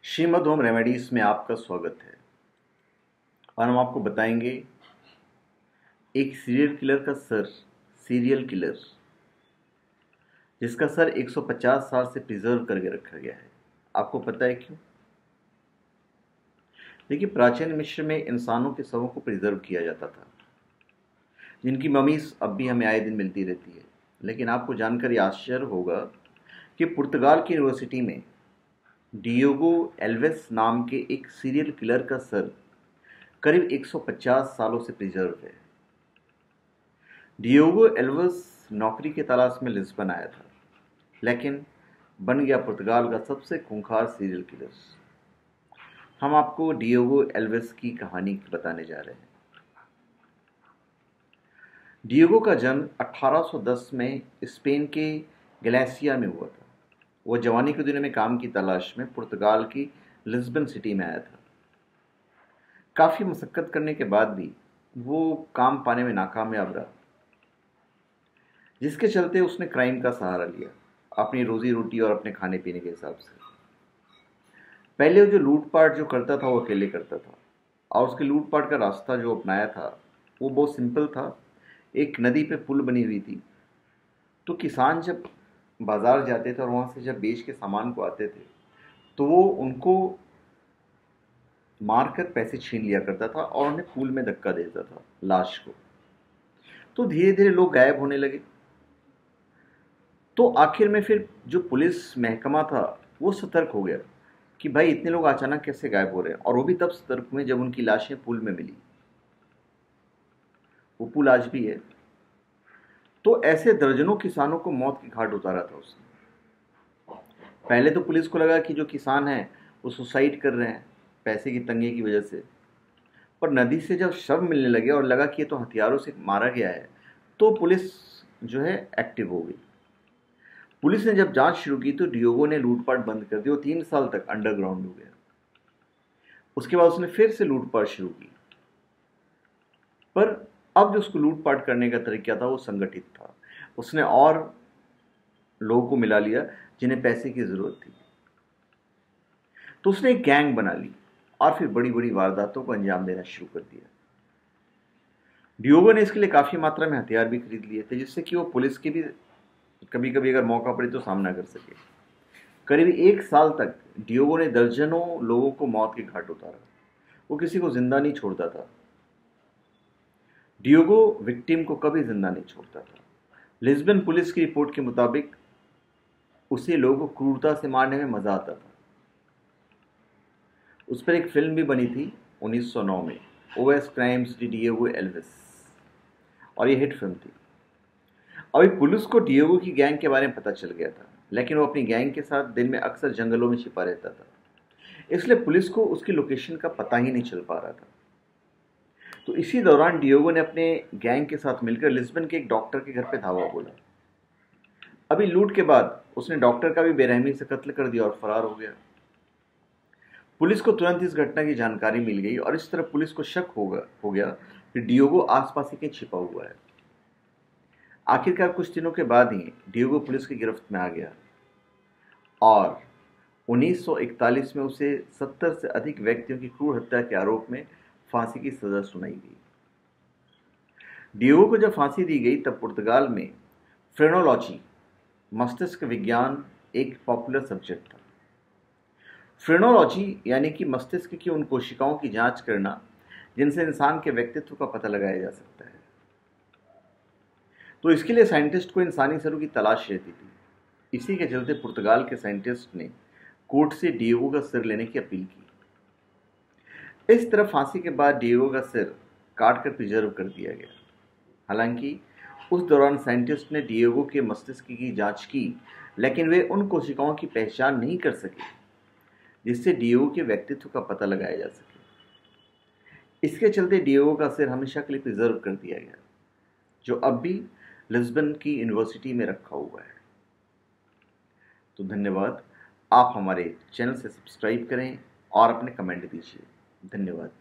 Shrimad home remedies में आपका स्वागत है। और हम आपको बताएंगे एक सीरियल किलर जिसका सर 150 साल से प्रिजर्व करके रखा गया है। आपको पता है क्यों? देखिए, प्राचीन मिस्र में इंसानों के शवों को प्रिजर्व किया जाता था, जिनकी ममीज अब भी हमें आए दिन मिलती रहती है। लेकिन आपको जानकर ये आश्चर्य होगा कि पुर्तगाल की यूनिवर्सिटी में डियोगो एल्वेस नाम के एक सीरियल किलर का सर करीब 150 सालों से प्रिजर्व है। डियोगो एल्वेस नौकरी की तलाश में लिस्बन आया था, लेकिन बन गया पुर्तगाल का सबसे खूंखार सीरियल किलर। हम आपको डियोगो एल्वेस की कहानी बताने जा रहे हैं। डियोगो का जन्म 1810 में स्पेन के गैलिसिया में हुआ था। वह जवानी के दिनों में काम की तलाश में पुर्तगाल की लिस्बन सिटी में आया था। काफ़ी मशक्क़त करने के बाद भी वो काम पाने में नाकामयाब रहा, जिसके चलते उसने क्राइम का सहारा लिया अपनी रोजी रोटी और अपने खाने पीने के हिसाब से। पहले वो जो लूटपाट जो करता था वो अकेले करता था, और उसके लूटपाट का रास्ता जो अपनाया था वो बहुत सिंपल था। एक नदी पे पुल बनी हुई थी, तो किसान जब बाजार जाते थे और वहाँ से जब बेच के सामान को आते थे तो वो उनको मारकर पैसे छीन लिया करता था और उन्हें पुल में धक्का देता था, लाश को। तो धीरे धीरे लोग गायब होने लगे। तो आखिर में फिर जो पुलिस महकमा था वो सतर्क हो गया कि भाई इतने लोग अचानक कैसे गायब हो रहे हैं, और वो भी तब सतर्क हुए जब उनकी लाशें पुल में मिली। वो पुल आज भी है। तो ऐसे दर्जनों किसानों को मौत की घाट उतारा था उसने। पहले तो पुलिस को लगा कि जो किसान हैं वो सुसाइड कर रहे हैं पैसे की तंगी की वजह से, पर नदी से जब शव मिलने लगे और लगा कि ये तो हथियारों से मारा गया है, तो पुलिस जो है एक्टिव हो गई। पुलिस ने जब जांच शुरू की तो डियोगो ने लूटपाट बंद कर दी और 3 साल तक अंडरग्राउंड हो गया। उसके बाद उसने फिर से लूटपाट शुरू की, पर अब जो उसको लूटपाट करने का तरीका था वो संगठित था। उसने और लोगों को मिला लिया जिन्हें पैसे की जरूरत थी, तो उसने एक गैंग बना ली और फिर बड़ी बड़ी वारदातों को अंजाम देना शुरू कर दिया। डियोगो ने इसके लिए काफी मात्रा में हथियार भी खरीद लिए थे, जिससे कि वो पुलिस के भी कभी कभी अगर मौका पड़े तो सामना कर सके। करीब 1 साल तक डियोगो ने दर्जनों लोगों को मौत के घाट उतारा। वो किसी को जिंदा नहीं छोड़ता था। डियोगो विक्टिम को कभी जिंदा नहीं छोड़ता था। लिस्बन पुलिस की रिपोर्ट के मुताबिक उसे लोगों को क्रूरता से मारने में मजा आता था। उस पर एक फिल्म भी बनी थी 1909 में, Os Crimes de Diogo Alves, और ये हिट फिल्म थी। अभी पुलिस को डियोगो की गैंग के बारे में पता चल गया था, लेकिन वो अपनी गैंग के साथ दिन में अक्सर जंगलों में छिपा रहता था, इसलिए पुलिस को उसकी लोकेशन का पता ही नहीं चल पा रहा था। तो इसी दौरान डियोगो ने अपने गैंग के साथ मिलकर लिस्बन के एक डॉक्टर के घर पे धावा बोला। अभी लूट के बाद उसने डॉक्टर का भी बेरहमी से कत्ल कर दिया और फरार हो गया। पुलिस को तुरंत इस घटना की जानकारी मिल गई और इस तरह पुलिस को शक हो गया कि डियोगो आसपास ही कहीं छिपा हुआ है। आखिरकार कुछ दिनों के बाद ही डियोगो पुलिस की गिरफ्त में आ गया और 1941 में उसे 70 से अधिक व्यक्तियों की क्रूर हत्या के आरोप में फांसी की सजा सुनाई गई। डियोगो को जब फांसी दी गई तब पुर्तगाल में फ्रेनोलॉजी, मस्तिष्क विज्ञान, एक पॉपुलर सब्जेक्ट था। फ्रेनोलॉजी यानी कि मस्तिष्क की उन कोशिकाओं की जांच करना जिनसे इंसान के व्यक्तित्व का पता लगाया जा सकता है। तो इसके लिए साइंटिस्ट को इंसानी सरों की तलाश रहती थी। इसी के चलते पुर्तगाल के साइंटिस्ट ने कोर्ट से डियोगो का सिर लेने की अपील की। इस तरह फांसी के बाद डियोगो का सिर काट कर प्रिजर्व कर दिया गया। हालांकि उस दौरान साइंटिस्ट ने डियोगो के मस्तिष्क की जांच की, लेकिन वे उन कोशिकाओं की पहचान नहीं कर सके जिससे डियोगो के व्यक्तित्व का पता लगाया जा सके। इसके चलते डियोगो का सिर हमेशा के लिए प्रिजर्व कर दिया गया, जो अब भी लिस्बन की यूनिवर्सिटी में रखा हुआ है। तो धन्यवाद। आप हमारे चैनल से सब्सक्राइब करें और अपने कमेंट दीजिए। धन्यवाद।